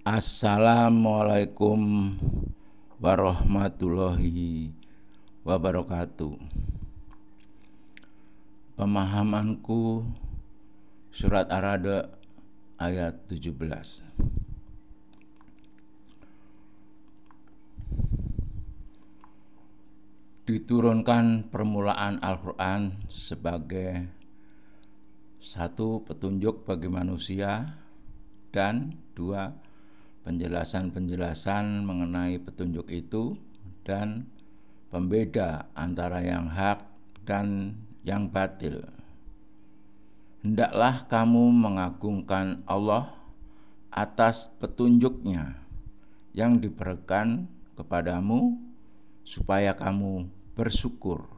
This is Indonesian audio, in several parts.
Assalamualaikum warahmatullahi wabarakatuh. Pemahamanku surat Ar-Ra'd ayat 17. Diturunkan permulaan Al-Quran sebagai satu, petunjuk bagi manusia, dan dua, penjelasan-penjelasan mengenai petunjuk itu dan pembeda antara yang hak dan yang batil. Hendaklah kamu mengagungkan Allah atas petunjuknya yang diberikan kepadamu supaya kamu bersyukur.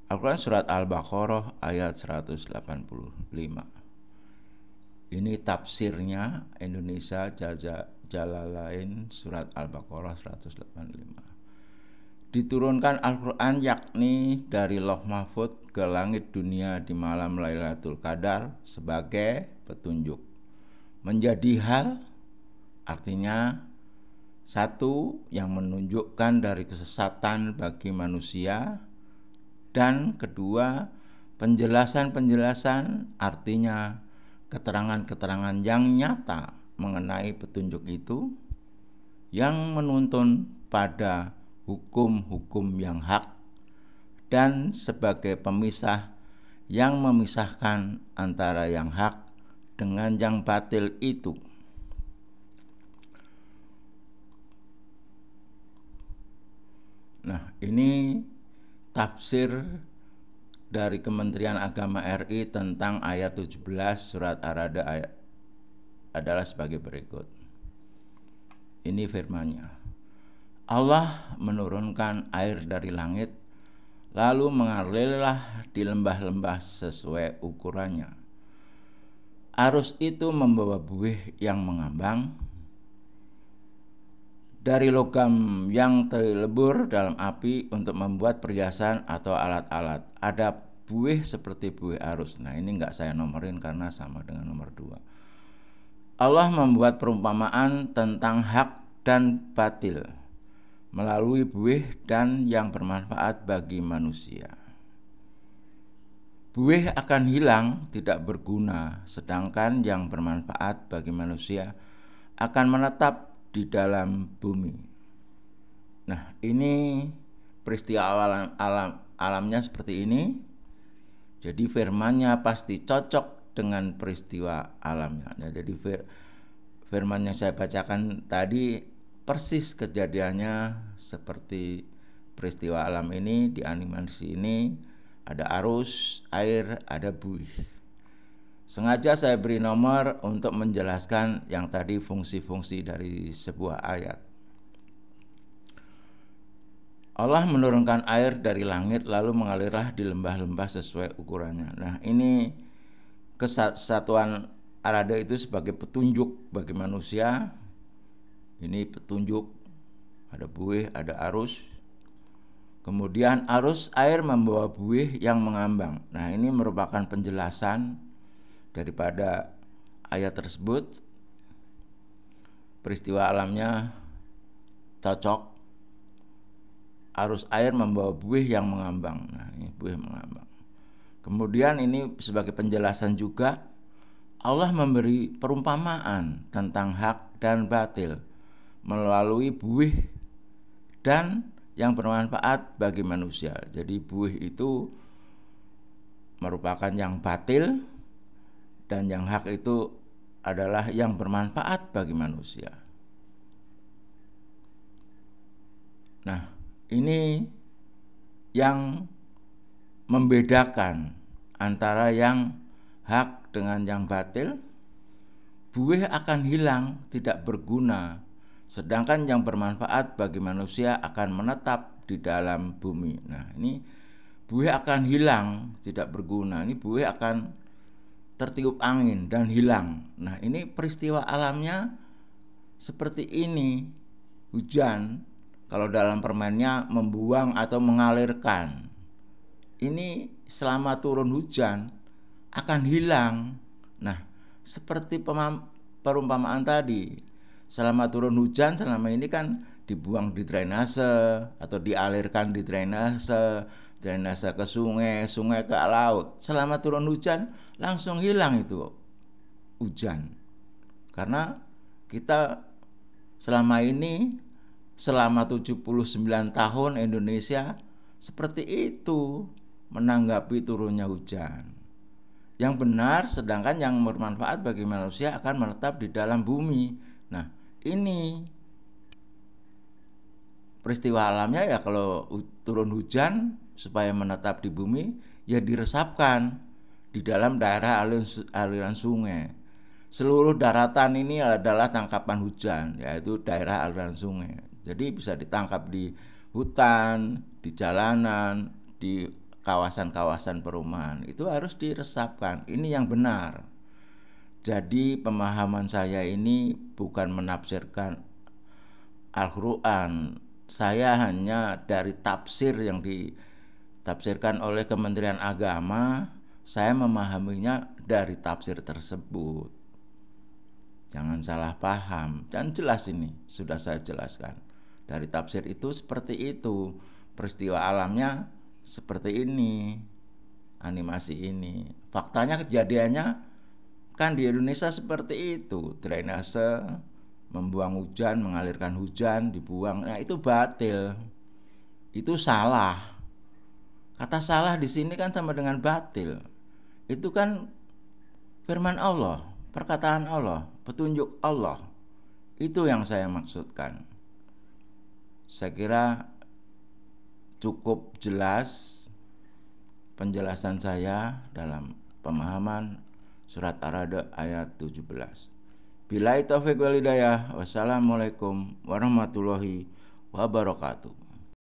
Al-Quran surat Al-Baqarah ayat 185. Ini tafsirnya Indonesia Jalalain surat Al-Baqarah 185. Diturunkan Al-Quran yakni dari Lauh Mahfuz ke langit dunia di malam Lailatul Qadar sebagai petunjuk. Menjadi hal artinya satu, yang menunjukkan dari kesesatan bagi manusia, dan kedua, penjelasan-penjelasan artinya keterangan-keterangan yang nyata mengenai petunjuk itu yang menuntun pada hukum-hukum yang hak dan sebagai pemisah yang memisahkan antara yang hak dengan yang batil itu. Nah, ini tafsir dari Kementerian Agama RI tentang ayat 17 surat Ar-Ra'd adalah sebagai berikut. Ini firman-Nya. Allah menurunkan air dari langit, lalu mengalirlah di lembah-lembah sesuai ukurannya. Arus itu membawa buih yang mengambang dari logam yang terlebur dalam api untuk membuat perhiasan atau alat-alat. Ada buih seperti buih arus. Nah, ini enggak saya nomorin karena sama dengan nomor 2. Allah membuat perumpamaan tentang hak dan batil melalui buih dan yang bermanfaat bagi manusia. Buih akan hilang, tidak berguna, sedangkan yang bermanfaat bagi manusia akan menetap di dalam bumi. Nah, ini peristiwa alamnya seperti ini. Jadi firman-Nya pasti cocok dengan peristiwa alamnya. Nah, jadi firman yang saya bacakan tadi persis kejadiannya seperti peristiwa alam ini. Di animasi ini ada arus air, ada buih. Sengaja saya beri nomor untuk menjelaskan yang tadi fungsi-fungsi dari sebuah ayat. Allah menurunkan air dari langit lalu mengalirlah di lembah-lembah sesuai ukurannya. Nah, ini kesatuan Ar-Ra'd itu sebagai petunjuk bagi manusia. Ini petunjuk, ada buih, ada arus. Kemudian arus air membawa buih yang mengambang. Nah, ini merupakan penjelasan daripada ayat tersebut. Peristiwa alamnya cocok. Arus air membawa buih yang mengambang. Nah, ini buih mengambang. Kemudian ini sebagai penjelasan juga, Allah memberi perumpamaan tentang hak dan batil melalui buih dan yang bermanfaat bagi manusia. Jadi buih itu merupakan yang batil, dan yang hak itu adalah yang bermanfaat bagi manusia. Nah, ini yang membedakan antara yang hak dengan yang batil. Buih akan hilang, tidak berguna, sedangkan yang bermanfaat bagi manusia akan menetap di dalam bumi. Nah, ini buih akan hilang, tidak berguna. Ini buih akan tertiup angin dan hilang. Nah, ini peristiwa alamnya seperti ini. Hujan, kalau dalam permennya membuang atau mengalirkan. Ini selama turun hujan akan hilang. Nah, seperti perumpamaan tadi, selama turun hujan selama ini kan dibuang di drainase atau dialirkan di drainase, drainase ke sungai, sungai ke laut. Selama turun hujan langsung hilang itu hujan. Karena kita selama ini, selama 79 tahun Indonesia seperti itu menanggapi turunnya hujan. Yang benar, sedangkan yang bermanfaat bagi manusia akan menetap di dalam bumi. Nah, ini peristiwa alamnya ya, kalau turun hujan supaya menetap di bumi ya diresapkan di dalam daerah aliran sungai. Seluruh daratan ini adalah tangkapan hujan, yaitu daerah aliran sungai. Jadi bisa ditangkap di hutan, di jalanan, di kawasan-kawasan perumahan. Itu harus diresapkan. Ini yang benar. Jadi pemahaman saya ini bukan menafsirkan Al-Quran. Saya hanya dari tafsir yang ditafsirkan oleh Kementerian Agama, saya memahaminya dari tafsir tersebut. Jangan salah paham. Dan jelas ini, sudah saya jelaskan. Dari tafsir itu seperti itu. Peristiwa alamnya seperti ini. Animasi ini. Faktanya kejadiannya kan di Indonesia seperti itu. Drainase, membuang hujan, mengalirkan hujan, dibuang. Nah, itu batil. Itu salah. Kata salah di sini kan sama dengan batil. Itu kan firman Allah, perkataan Allah, petunjuk Allah. Itu yang saya maksudkan. Saya kira cukup jelas penjelasan saya dalam pemahaman surat Ar-Ra'd ayat 17. Billahi taufiq wal hidayah. Wassalamualaikum warahmatullahi wabarakatuh.